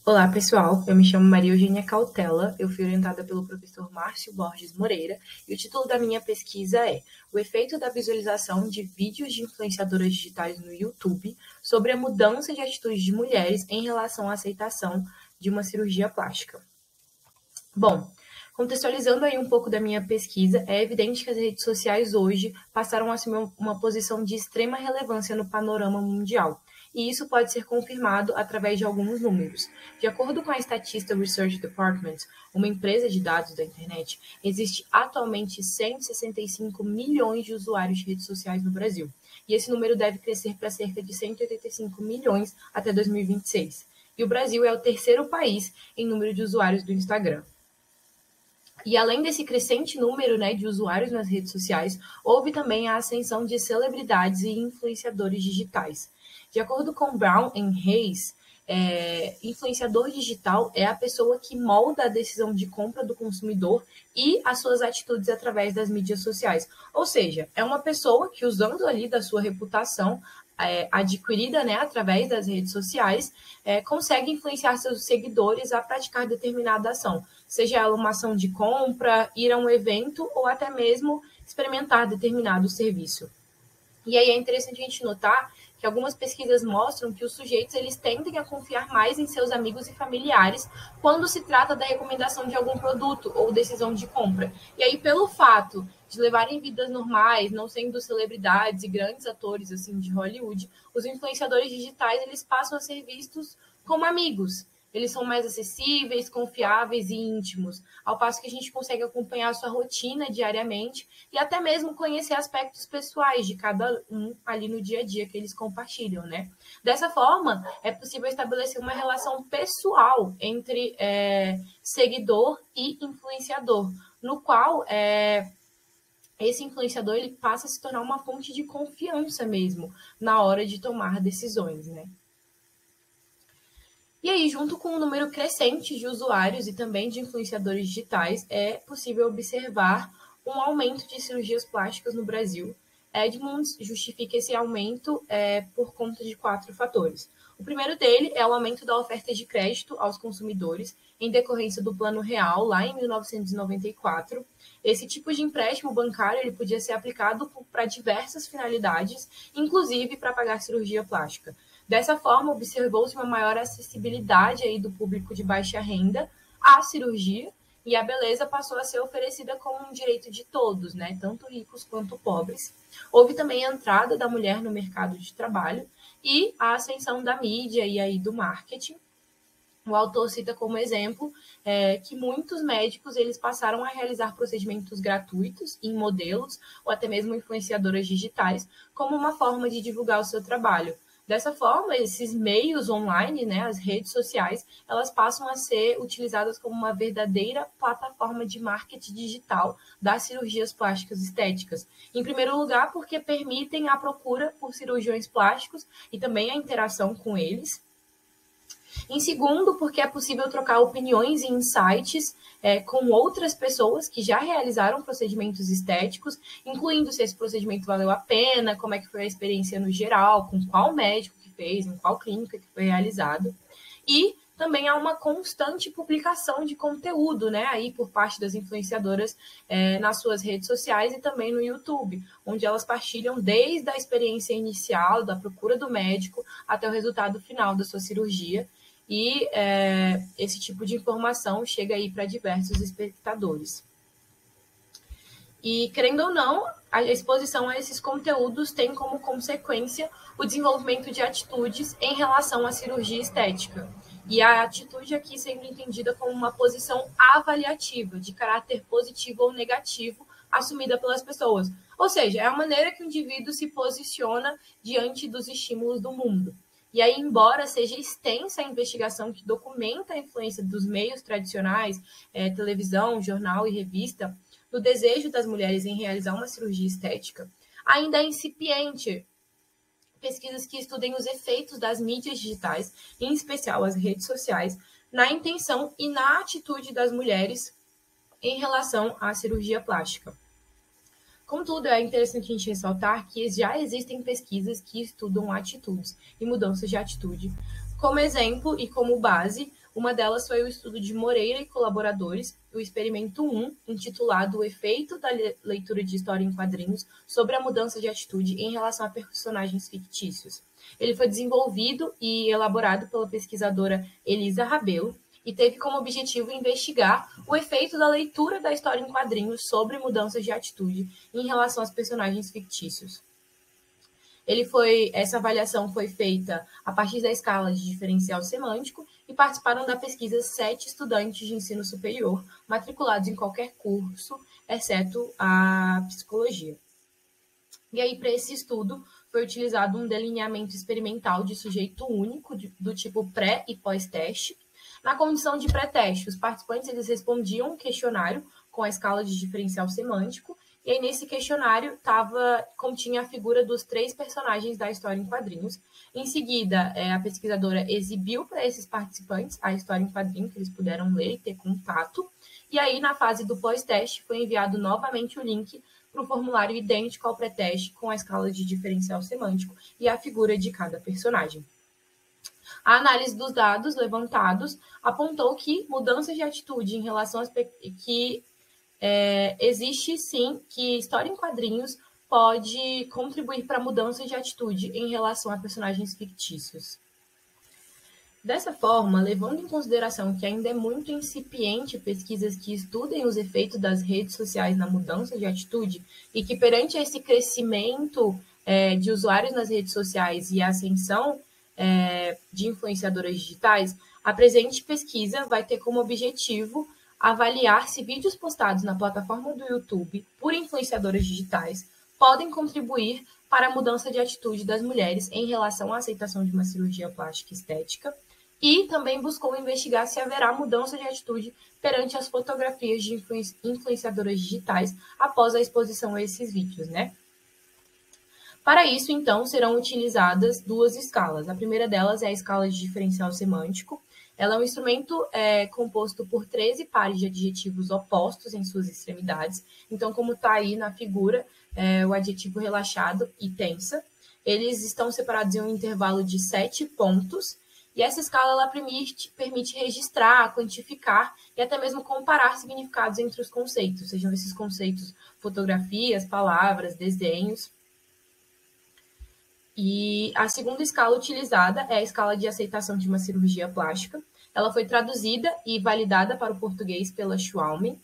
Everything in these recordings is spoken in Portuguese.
Olá, pessoal. Eu me chamo Maria Eugênia Cautela. Eu fui orientada pelo professor Márcio Borges Moreira e o título da minha pesquisa é O efeito da visualização de vídeos de influenciadoras digitais no YouTube sobre a mudança de atitudes de mulheres em relação à aceitação de uma cirurgia plástica. Bom, contextualizando aí um pouco da minha pesquisa, é evidente que as redes sociais hoje passaram a assumir uma posição de extrema relevância no panorama mundial. E isso pode ser confirmado através de alguns números. De acordo com a Statista Research Department, uma empresa de dados da internet, existe atualmente 165 milhões de usuários de redes sociais no Brasil. E esse número deve crescer para cerca de 185 milhões até 2026. E o Brasil é o terceiro país em número de usuários do Instagram. E além desse crescente número, de usuários nas redes sociais, houve também a ascensão de celebridades e influenciadores digitais. De acordo com Brown e Hayes, influenciador digital é a pessoa que molda a decisão de compra do consumidor e as suas atitudes através das mídias sociais. Ou seja, é uma pessoa que, usando ali da sua reputação adquirida através das redes sociais, consegue influenciar seus seguidores a praticar determinada ação, seja ela uma ação de compra, ir a um evento ou até mesmo experimentar determinado serviço. E aí é interessante a gente notar que algumas pesquisas mostram que os sujeitos eles tendem a confiar mais em seus amigos e familiares quando se trata da recomendação de algum produto ou decisão de compra. E aí, pelo fato de levarem vidas normais, não sendo celebridades e grandes atores assim de Hollywood, os influenciadores digitais eles passam a ser vistos como amigos. Eles são mais acessíveis, confiáveis e íntimos, ao passo que a gente consegue acompanhar a sua rotina diariamente e até mesmo conhecer aspectos pessoais de cada um ali no dia a dia que eles compartilham, Dessa forma, é possível estabelecer uma relação pessoal entre seguidor e influenciador, no qual esse influenciador ele passa a se tornar uma fonte de confiança mesmo na hora de tomar decisões, E aí, junto com um número crescente de usuários e também de influenciadores digitais, é possível observar um aumento de cirurgias plásticas no Brasil. Edmunds justifica esse aumento por conta de 4 fatores. O primeiro dele é o aumento da oferta de crédito aos consumidores, em decorrência do Plano Real, lá em 1994. Esse tipo de empréstimo bancário ele podia ser aplicado para diversas finalidades, inclusive para pagar cirurgia plástica. Dessa forma, observou-se uma maior acessibilidade aí do público de baixa renda à cirurgia e a beleza passou a ser oferecida como um direito de todos, tanto ricos quanto pobres. Houve também a entrada da mulher no mercado de trabalho e a ascensão da mídia e aí do marketing. O autor cita como exemplo que muitos médicos eles passaram a realizar procedimentos gratuitos em modelos ou até mesmo influenciadoras digitais como uma forma de divulgar o seu trabalho. Dessa forma, esses meios online, as redes sociais, elas passam a ser utilizadas como uma verdadeira plataforma de marketing digital das cirurgias plásticas estéticas. Em primeiro lugar, porque permitem a procura por cirurgiões plásticos e também a interação com eles. Em segundo, porque é possível trocar opiniões e insights com outras pessoas que já realizaram procedimentos estéticos, incluindo se esse procedimento valeu a pena, como é que foi a experiência no geral, com qual médico que fez, em qual clínica que foi realizado. E também há uma constante publicação de conteúdo, aí por parte das influenciadoras nas suas redes sociais e também no YouTube, onde elas partilham desde a experiência inicial, da procura do médico, até o resultado final da sua cirurgia. E esse tipo de informação chega aí para diversos espectadores. E, querendo ou não, a exposição a esses conteúdos tem como consequência o desenvolvimento de atitudes em relação à cirurgia estética. E a atitude aqui sendo entendida como uma posição avaliativa, de caráter positivo ou negativo, assumida pelas pessoas. Ou seja, é a maneira que o indivíduo se posiciona diante dos estímulos do mundo. E aí, embora seja extensa a investigação que documenta a influência dos meios tradicionais, televisão, jornal e revista, no desejo das mulheres em realizar uma cirurgia estética, ainda é incipiente pesquisas que estudem os efeitos das mídias digitais, em especial as redes sociais, na intenção e na atitude das mulheres em relação à cirurgia plástica. Contudo, é interessante a gente ressaltar que já existem pesquisas que estudam atitudes e mudanças de atitude. Como exemplo e como base, Uma delas foi o estudo de Moreira e colaboradores, o experimento 1, intitulado O efeito da leitura de história em quadrinhos sobre a mudança de atitude em relação a personagens fictícios. Ele foi desenvolvido e elaborado pela pesquisadora Elisa Rabelo e teve como objetivo investigar o efeito da leitura da história em quadrinhos sobre mudanças de atitude em relação aos personagens fictícios. Essa avaliação foi feita a partir da escala de diferencial semântico e participaram da pesquisa 7 estudantes de ensino superior matriculados em qualquer curso, exceto a psicologia. E aí, para esse estudo, foi utilizado um delineamento experimental de sujeito único, do tipo pré- e pós-teste. Na condição de pré-teste, os participantes eles respondiam um questionário com a escala de diferencial semântico, e aí nesse questionário continha a figura dos 3 personagens da história em quadrinhos. Em seguida, a pesquisadora exibiu para esses participantes a história em quadrinhos, que eles puderam ler e ter contato. E aí, na fase do pós-teste, foi enviado novamente o link para o formulário idêntico ao pré-teste, com a escala de diferencial semântico e a figura de cada personagem. A análise dos dados levantados apontou que mudanças de atitude em relação às existe sim que história em quadrinhos pode contribuir para mudanças de atitude em relação a personagens fictícios. Dessa forma, levando em consideração que ainda é muito incipiente pesquisas que estudem os efeitos das redes sociais na mudança de atitude e que perante esse crescimento de usuários nas redes sociais e a ascensão de influenciadoras digitais, a presente pesquisa vai ter como objetivo avaliar se vídeos postados na plataforma do YouTube por influenciadoras digitais podem contribuir para a mudança de atitude das mulheres em relação à aceitação de uma cirurgia plástica estética e também buscou investigar se haverá mudança de atitude perante as fotografias de influenciadoras digitais após a exposição a esses vídeos, né? Para isso, então, serão utilizadas 2 escalas. A primeira delas é a escala de diferencial semântico. Ela é um instrumento composto por 13 pares de adjetivos opostos em suas extremidades. Então, como está aí na figura, o adjetivo relaxado e tensa. Eles estão separados em um intervalo de 7 pontos. E essa escala ela permite registrar, quantificar e até mesmo comparar significados entre os conceitos, sejam esses conceitos fotografias, palavras, desenhos. E a segunda escala utilizada é a escala de aceitação de uma cirurgia plástica. Ela foi traduzida e validada para o português pela Schwalm.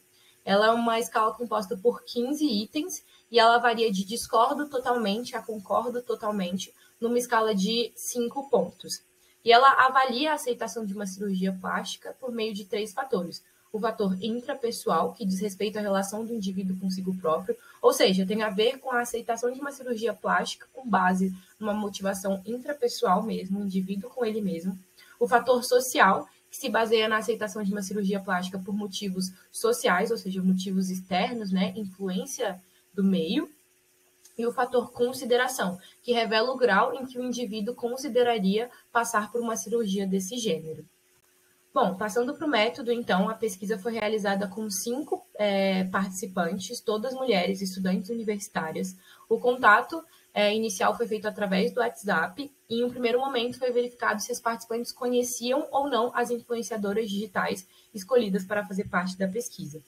Ela é uma escala composta por 15 itens e ela varia de discordo totalmente a concordo totalmente, numa escala de 5 pontos. E ela avalia a aceitação de uma cirurgia plástica por meio de 3 fatores. O fator intrapessoal, que diz respeito à relação do indivíduo consigo próprio, ou seja, tem a ver com a aceitação de uma cirurgia plástica com base numa motivação intrapessoal mesmo, o indivíduo com ele mesmo. O fator social, que se baseia na aceitação de uma cirurgia plástica por motivos sociais, ou seja, motivos externos, né, influência do meio. E o fator consideração, que revela o grau em que o indivíduo consideraria passar por uma cirurgia desse gênero. Bom, passando para o método, então, a pesquisa foi realizada com 5 participantes, todas mulheres, estudantes universitárias. O contato inicial foi feito através do WhatsApp e, em um primeiro momento, foi verificado se os participantes conheciam ou não as influenciadoras digitais escolhidas para fazer parte da pesquisa.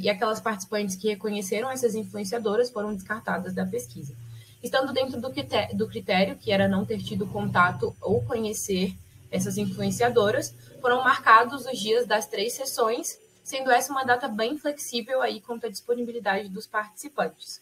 E aquelas participantes que reconheceram essas influenciadoras foram descartadas da pesquisa. Estando dentro do critério, que era não ter tido contato ou conhecer essas influenciadoras, foram marcados os dias das 3 sessões, sendo essa uma data bem flexível aí quanto à disponibilidade dos participantes.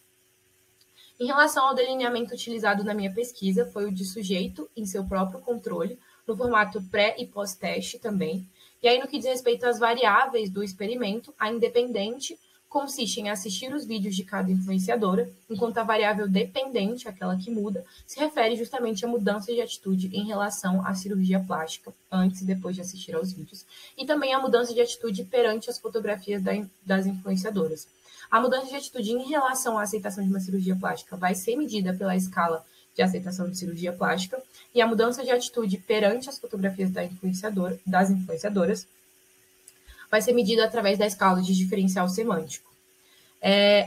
Em relação ao delineamento utilizado na minha pesquisa, foi o de sujeito em seu próprio controle, no formato pré- e pós-teste também. E aí, no que diz respeito às variáveis do experimento, a independente consiste em assistir os vídeos de cada influenciadora, enquanto a variável dependente, aquela que muda, se refere justamente à mudança de atitude em relação à cirurgia plástica, antes e depois de assistir aos vídeos, e também a mudança de atitude perante as fotografias das influenciadoras. A mudança de atitude em relação à aceitação de uma cirurgia plástica vai ser medida pela escala de aceitação de cirurgia plástica, e a mudança de atitude perante as fotografias das influenciadoras vai ser medida através da escala de diferencial semântico.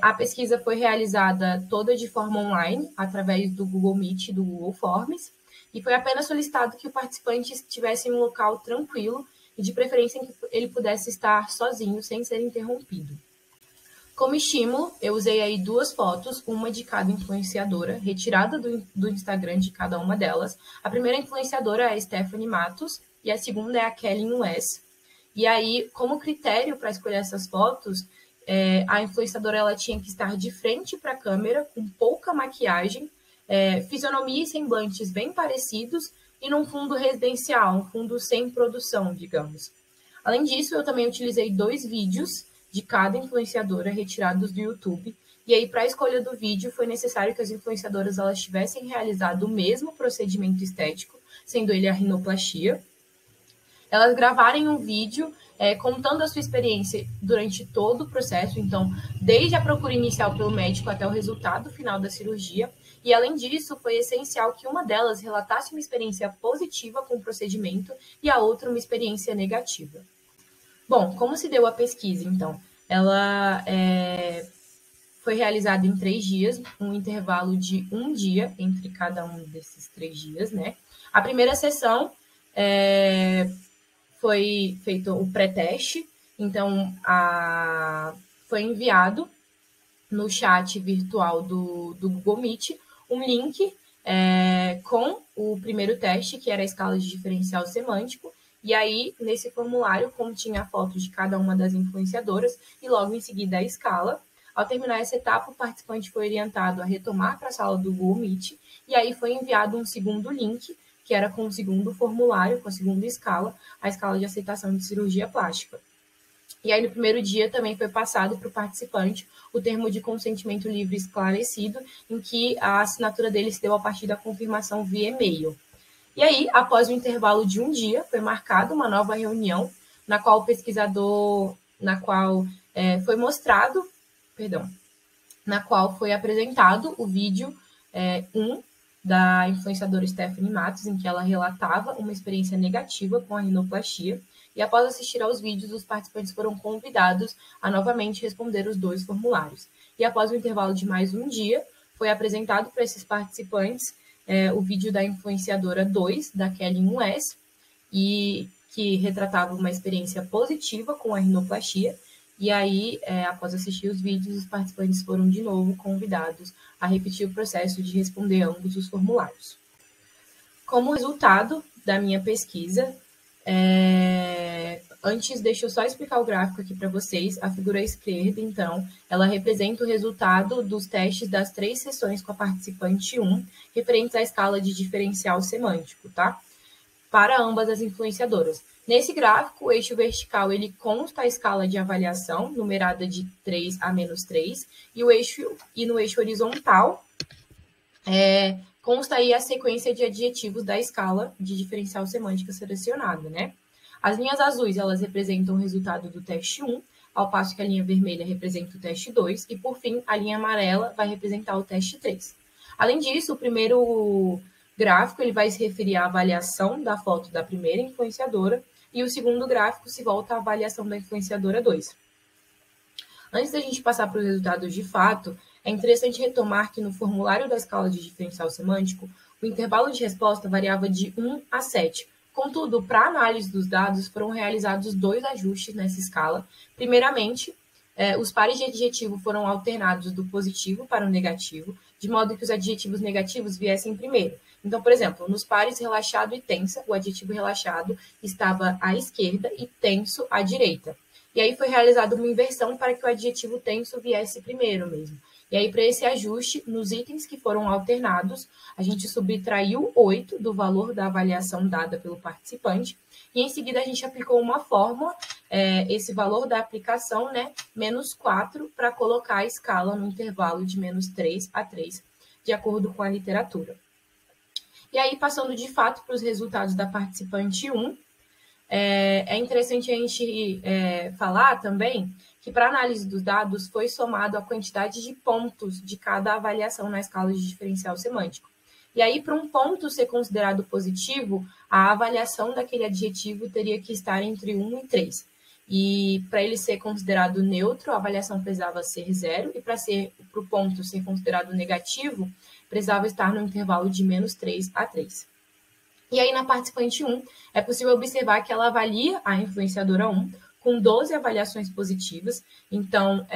A pesquisa foi realizada toda de forma online, através do Google Meet e do Google Forms, e foi apenas solicitado que o participante estivesse em um local tranquilo e de preferência em que ele pudesse estar sozinho, sem ser interrompido. Como estímulo, eu usei aí 2 fotos, uma de cada influenciadora, retirada do Instagram de cada uma delas. A primeira influenciadora é a Stephanie Matos e a segunda é a Kelly West. E aí, como critério para escolher essas fotos, a influenciadora ela tinha que estar de frente para a câmera, com pouca maquiagem, fisionomia e semblantes bem parecidos e num fundo residencial, um fundo sem produção, digamos. Além disso, eu também utilizei 2 vídeos de cada influenciadora retirados do YouTube. E aí, para a escolha do vídeo, foi necessário que as influenciadoras elas tivessem realizado o mesmo procedimento estético, sendo ele a rinoplastia. Elas gravarem um vídeo contando a sua experiência durante todo o processo, então, desde a procura inicial pelo médico até o resultado final da cirurgia. E, além disso, foi essencial que uma delas relatasse uma experiência positiva com o procedimento e a outra uma experiência negativa. Bom, como se deu a pesquisa, então? Ela foi realizada em 3 dias, um intervalo de 1 dia entre cada um desses 3 dias, né? A primeira sessão foi feito o pré-teste, então foi enviado no chat virtual do Google Meet um link com o primeiro teste, que era a escala de diferencial semântico, e aí, nesse formulário, continha a foto de cada uma das influenciadoras e logo em seguida a escala. Ao terminar essa etapa, o participante foi orientado a retomar para a sala do Google Meet e aí foi enviado um segundo link, que era com o segundo formulário, com a segunda escala, a escala de aceitação de cirurgia plástica. E aí, no primeiro dia, também foi passado para o participante o termo de consentimento livre esclarecido, em que a assinatura dele se deu a partir da confirmação via e-mail. E aí, após o intervalo de 1 dia, foi marcada uma nova reunião, na qual o pesquisador, foi mostrado, na qual foi apresentado o vídeo 1 da influenciadora Stephanie Matos, em que ela relatava uma experiência negativa com a rinoplastia. E após assistir aos vídeos, os participantes foram convidados a novamente responder os 2 formulários. E após o intervalo de mais 1 dia, foi apresentado para esses participantes o vídeo da influenciadora 2, da Kelly West, e que retratava uma experiência positiva com a rinoplastia. E aí, após assistir os vídeos, os participantes foram de novo convidados a repetir o processo de responder ambos os formulários. Como resultado da minha pesquisa, antes, deixa eu só explicar o gráfico aqui para vocês. A figura à esquerda, então, ela representa o resultado dos testes das 3 sessões com a participante 1, referentes à escala de diferencial semântico, tá? Para ambas as influenciadoras. Nesse gráfico, o eixo vertical, ele consta a escala de avaliação, numerada de 3 a -3, e no eixo horizontal, consta aí a sequência de adjetivos da escala de diferencial semântica selecionada, né? As linhas azuis, elas representam o resultado do teste 1, ao passo que a linha vermelha representa o teste 2, e, por fim, a linha amarela vai representar o teste 3. Além disso, o primeiro gráfico ele vai se referir à avaliação da foto da primeira influenciadora, e o segundo gráfico se volta à avaliação da influenciadora 2. Antes da gente passar para os resultados de fato, é interessante retomar que no formulário da escala de diferencial semântico, o intervalo de resposta variava de 1 a 7. Contudo, para a análise dos dados, foram realizados 2 ajustes nessa escala. Primeiramente, os pares de adjetivo foram alternados do positivo para o negativo, de modo que os adjetivos negativos viessem primeiro. Então, por exemplo, nos pares relaxado e tensa, o adjetivo relaxado estava à esquerda e tenso à direita. E aí foi realizada uma inversão para que o adjetivo tenso viesse primeiro mesmo. E aí, para esse ajuste, nos itens que foram alternados, a gente subtraiu 8 do valor da avaliação dada pelo participante, e em seguida a gente aplicou uma fórmula, esse valor da aplicação, né, -4, para colocar a escala no intervalo de -3 a 3, de acordo com a literatura. E aí, passando de fato para os resultados da participante 1, é interessante a gente falar também que para análise dos dados foi somado a quantidade de pontos de cada avaliação na escala de diferencial semântico. E aí, para um ponto ser considerado positivo, a avaliação daquele adjetivo teria que estar entre 1 e 3. E para ele ser considerado neutro, a avaliação precisava ser 0, e para o ponto ser considerado negativo, precisava estar no intervalo de -3 a 3. E aí, na participante 1, é possível observar que ela avalia a influenciadora 1 com 12 avaliações positivas. Então,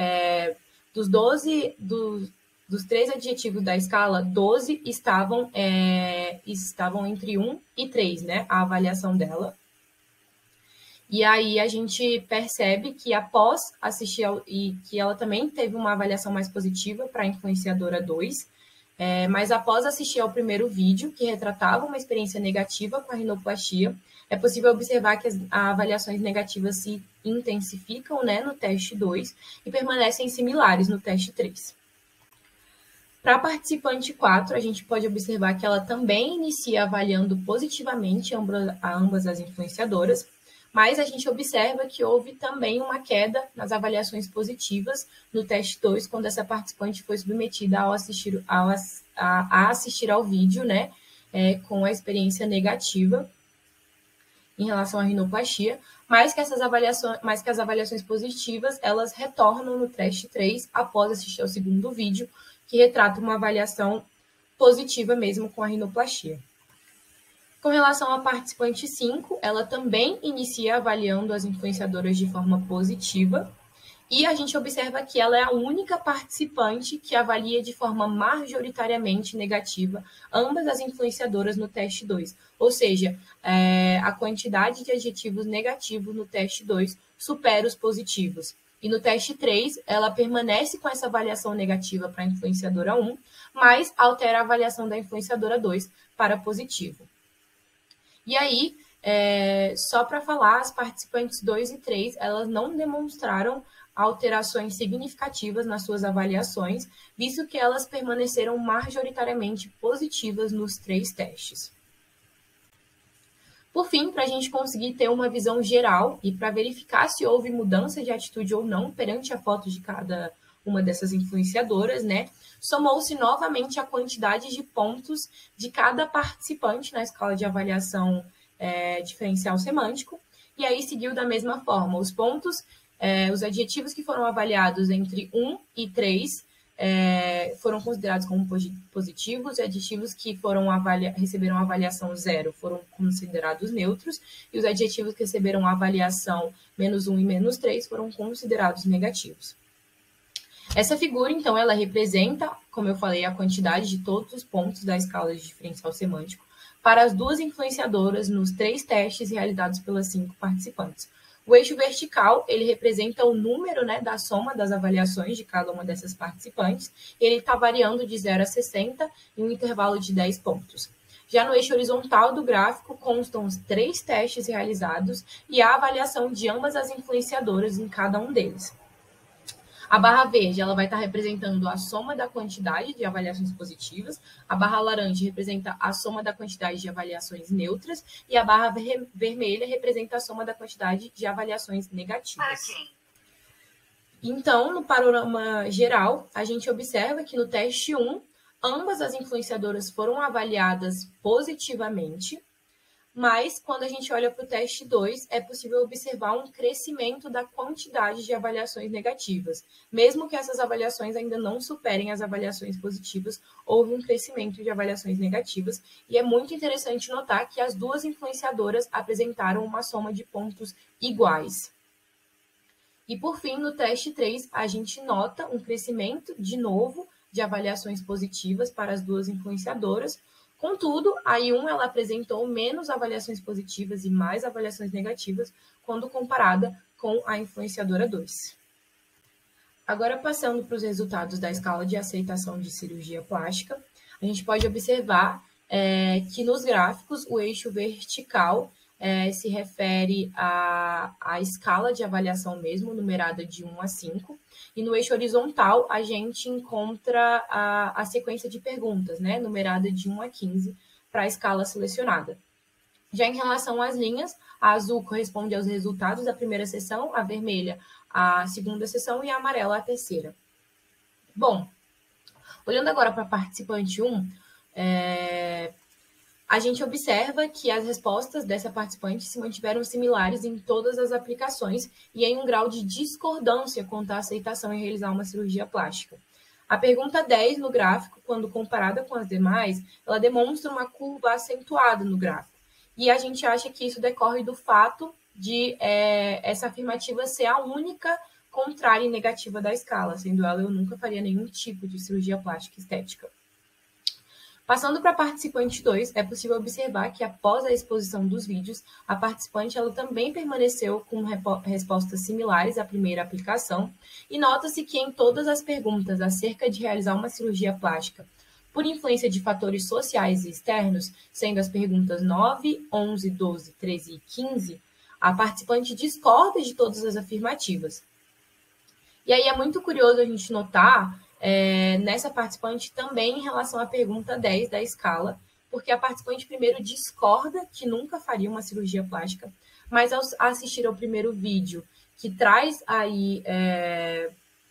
dos 3 adjetivos da escala, 12 estavam entre 1 e 3, né? A avaliação dela. E aí a gente percebe que após assistir e que ela também teve uma avaliação mais positiva para a influenciadora 2, mas após assistir ao primeiro vídeo, que retratava uma experiência negativa com a rinoplastia, é possível observar que as avaliações negativas se intensificam, né, no teste 2 e permanecem similares no teste 3. Para a participante 4, a gente pode observar que ela também inicia avaliando positivamente ambas as influenciadoras, mas a gente observa que houve também uma queda nas avaliações positivas no teste 2, quando essa participante foi submetida a assistir ao vídeo, né, com a experiência negativa em relação à rinoplastia, mas que as avaliações positivas, elas retornam no teste 3 após assistir ao segundo vídeo, que retrata uma avaliação positiva mesmo com a rinoplastia. Com relação à participante 5, ela também inicia avaliando as influenciadoras de forma positiva, e a gente observa que ela é a única participante que avalia de forma majoritariamente negativa ambas as influenciadoras no teste 2. Ou seja, a quantidade de adjetivos negativos no teste 2 supera os positivos. E no teste 3, ela permanece com essa avaliação negativa para a influenciadora 1, mas altera a avaliação da influenciadora 2 para positivo. E aí, só para falar, as participantes 2 e 3, elas não demonstraram alterações significativas nas suas avaliações, visto que elas permaneceram majoritariamente positivas nos 3 testes. Por fim, para a gente conseguir ter uma visão geral e para verificar se houve mudança de atitude ou não perante a foto de cada uma dessas influenciadoras, né? Somou-se novamente a quantidade de pontos de cada participante na escala de avaliação diferencial semântico, e aí seguiu da mesma forma. Os pontos, os adjetivos que foram avaliados entre 1 e 3 foram considerados como positivos, e adjetivos que receberam avaliação 0 foram considerados neutros, e os adjetivos que receberam avaliação -1 e -3 foram considerados negativos. Essa figura, então, ela representa, como eu falei, a quantidade de todos os pontos da escala de diferencial semântico para as 2 influenciadoras nos 3 testes realizados pelas 5 participantes. O eixo vertical, ele representa o número, né, da soma das avaliações de cada uma dessas participantes, e ele está variando de 0 a 60 em um intervalo de 10 pontos. Já no eixo horizontal do gráfico, constam os 3 testes realizados e a avaliação de ambas as influenciadoras em cada um deles. A barra verde, ela vai estar representando a soma da quantidade de avaliações positivas, a barra laranja representa a soma da quantidade de avaliações neutras e a barra vermelha representa a soma da quantidade de avaliações negativas. Então, no panorama geral, a gente observa que no teste 1, ambas as influenciadoras foram avaliadas positivamente, mas quando a gente olha para o teste 2, é possível observar um crescimento da quantidade de avaliações negativas. Mesmo que essas avaliações ainda não superem as avaliações positivas, houve um crescimento de avaliações negativas, e é muito interessante notar que as 2 influenciadoras apresentaram uma soma de pontos iguais. E por fim, no teste 3, a gente nota um crescimento, de novo, de avaliações positivas para as 2 influenciadoras. Contudo, a I1 ela apresentou menos avaliações positivas e mais avaliações negativas quando comparada com a influenciadora 2. Agora, passando para os resultados da escala de aceitação de cirurgia plástica, a gente pode observar que nos gráficos o eixo vertical se refere à escala de avaliação mesmo, numerada de 1 a 5, e no eixo horizontal a gente encontra a sequência de perguntas, né, numerada de 1 a 15 para a escala selecionada. Já em relação às linhas, a azul corresponde aos resultados da primeira sessão, a vermelha a segunda sessão e a amarela a terceira. Bom, olhando agora para a participante 1, a gente observa que as respostas dessa participante se mantiveram similares em todas as aplicações e em um grau de discordância quanto à aceitação em realizar uma cirurgia plástica. A pergunta 10 no gráfico, quando comparada com as demais, ela demonstra uma curva acentuada no gráfico. e a gente acha que isso decorre do fato de essa afirmativa ser a única contrária e negativa da escala, sendo ela eu nunca faria nenhum tipo de cirurgia plástica estética. Passando para a participante 2, é possível observar que após a exposição dos vídeos, a participante ela também permaneceu com respostas similares à primeira aplicação, e nota-se que em todas as perguntas acerca de realizar uma cirurgia plástica por influência de fatores sociais e externos, sendo as perguntas 9, 11, 12, 13 e 15, a participante discorda de todas as afirmativas. E aí é muito curioso a gente notar nessa participante também em relação à pergunta 10 da escala, porque a participante primeiro discorda que nunca faria uma cirurgia plástica, mas ao assistir ao primeiro vídeo, que traz aí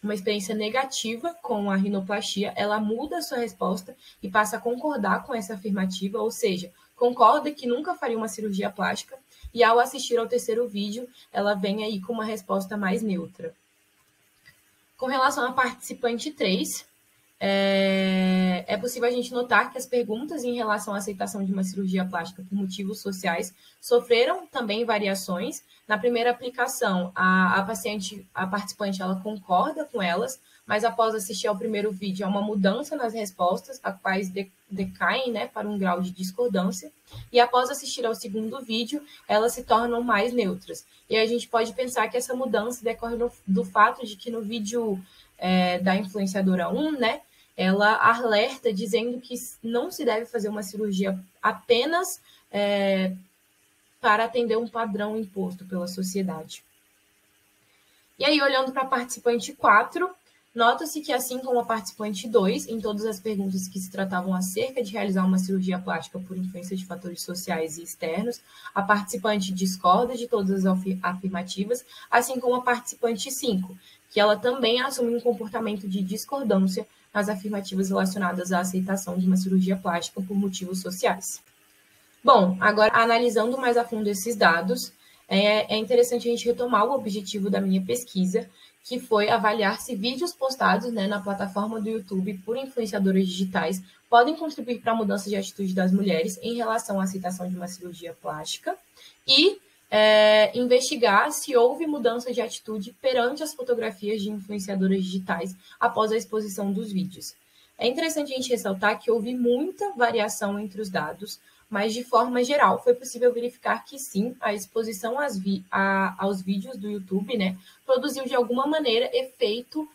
uma experiência negativa com a rinoplastia, ela muda a sua resposta e passa a concordar com essa afirmativa, ou seja, concorda que nunca faria uma cirurgia plástica, e ao assistir ao terceiro vídeo, ela vem aí com uma resposta mais neutra. Com relação à participante 3, é possível a gente notar que as perguntas em relação à aceitação de uma cirurgia plástica por motivos sociais sofreram também variações. Na primeira aplicação, a participante, ela concorda com elas, mas após assistir ao primeiro vídeo, há uma mudança nas respostas, as quais decaem, né, para um grau de discordância, e após assistir ao segundo vídeo, elas se tornam mais neutras. E a gente pode pensar que essa mudança decorre do fato de que no vídeo da influenciadora 1, né, ela alerta dizendo que não se deve fazer uma cirurgia apenas para atender um padrão imposto pela sociedade. E aí, olhando para a participante 4, nota-se que, assim como a participante 2, em todas as perguntas que se tratavam acerca de realizar uma cirurgia plástica por influência de fatores sociais e externos, a participante discorda de todas as afirmativas, assim como a participante 5, que ela também assume um comportamento de discordância nas afirmativas relacionadas à aceitação de uma cirurgia plástica por motivos sociais. Bom, agora, analisando mais a fundo esses dados, é interessante a gente retomar o objetivo da minha pesquisa, que foi avaliar se vídeos postados, né, na plataforma do YouTube por influenciadoras digitais podem contribuir para a mudança de atitude das mulheres em relação à aceitação de uma cirurgia plástica e investigar se houve mudança de atitude perante as fotografias de influenciadoras digitais após a exposição dos vídeos. É interessante a gente ressaltar que houve muita variação entre os dados, mas de forma geral foi possível verificar que sim, a exposição aos vídeos do YouTube, né, produziu de alguma maneira efeito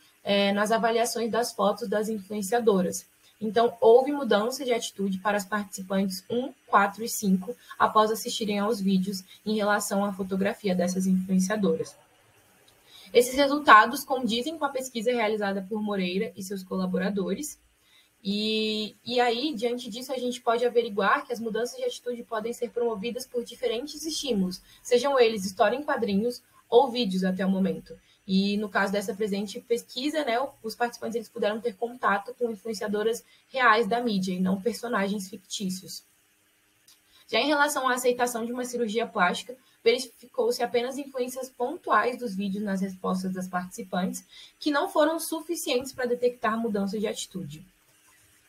nas avaliações das fotos das influenciadoras. Então, houve mudança de atitude para as participantes 1, 4 e 5 após assistirem aos vídeos em relação à fotografia dessas influenciadoras. Esses resultados condizem com a pesquisa realizada por Moreira e seus colaboradores. E aí, diante disso, a gente pode averiguar que as mudanças de atitude podem ser promovidas por diferentes estímulos, sejam eles história em quadrinhos ou vídeos até o momento. E no caso dessa presente pesquisa, né, os participantes eles puderam ter contato com influenciadoras reais da mídia e não personagens fictícios. Já em relação à aceitação de uma cirurgia plástica, verificou-se apenas influências pontuais dos vídeos nas respostas das participantes, que não foram suficientes para detectar mudança de atitude.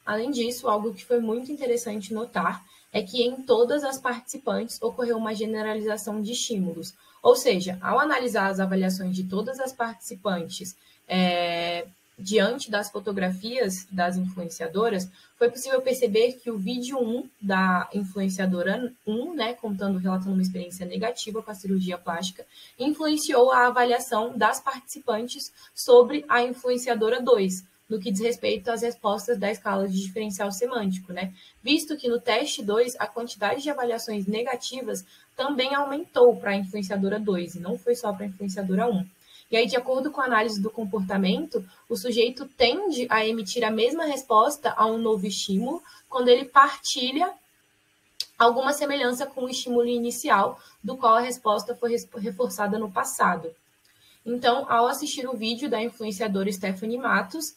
Além disso, algo que foi muito interessante notar é que em todas as participantes ocorreu uma generalização de estímulos. Ou seja, ao analisar as avaliações de todas as participantes diante das fotografias das influenciadoras, foi possível perceber que o vídeo 1 da influenciadora 1, né, relatando uma experiência negativa com a cirurgia plástica, influenciou a avaliação das participantes sobre a influenciadora 2, no que diz respeito às respostas da escala de diferencial semântico, né? Visto que no teste 2, a quantidade de avaliações negativas também aumentou para a influenciadora 2, e não foi só para a influenciadora 1. E aí, de acordo com a análise do comportamento, o sujeito tende a emitir a mesma resposta a um novo estímulo quando ele partilha alguma semelhança com o estímulo inicial, do qual a resposta foi reforçada no passado. Então, ao assistir o vídeo da influenciadora Stephanie Matos,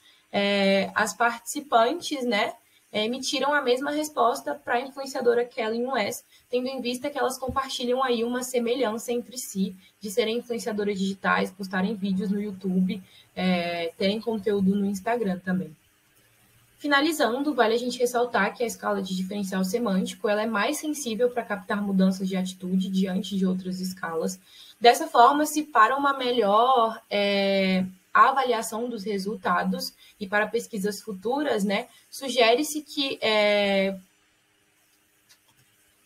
as participantes, né, emitiram a mesma resposta para a influenciadora Kelly West, tendo em vista que elas compartilham aí uma semelhança entre si, de serem influenciadoras digitais, postarem vídeos no YouTube, terem conteúdo no Instagram também. Finalizando, vale a gente ressaltar que a escala de diferencial semântico ela é mais sensível para captar mudanças de atitude diante de outras escalas. Dessa forma, se para uma melhor avaliação dos resultados e para pesquisas futuras, né, sugere-se que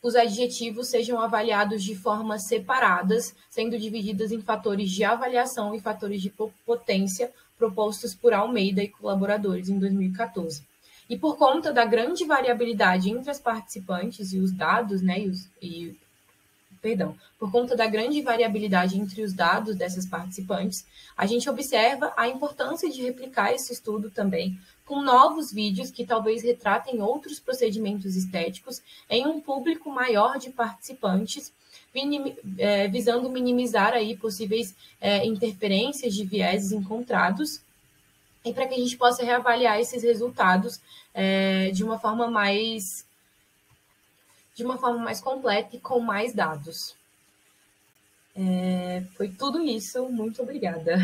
os adjetivos sejam avaliados de formas separadas, sendo divididos em fatores de avaliação e fatores de potência propostos por Almeida e colaboradores em 2014. E por conta da grande variabilidade entre as participantes e os dados, né, por conta da grande variabilidade entre os dados dessas participantes, a gente observa a importância de replicar esse estudo também com novos vídeos que talvez retratem outros procedimentos estéticos em um público maior de participantes, visando minimizar aí possíveis interferências de vieses encontrados e para que a gente possa reavaliar esses resultados de uma forma mais completa e com mais dados. Foi tudo isso. Muito obrigada.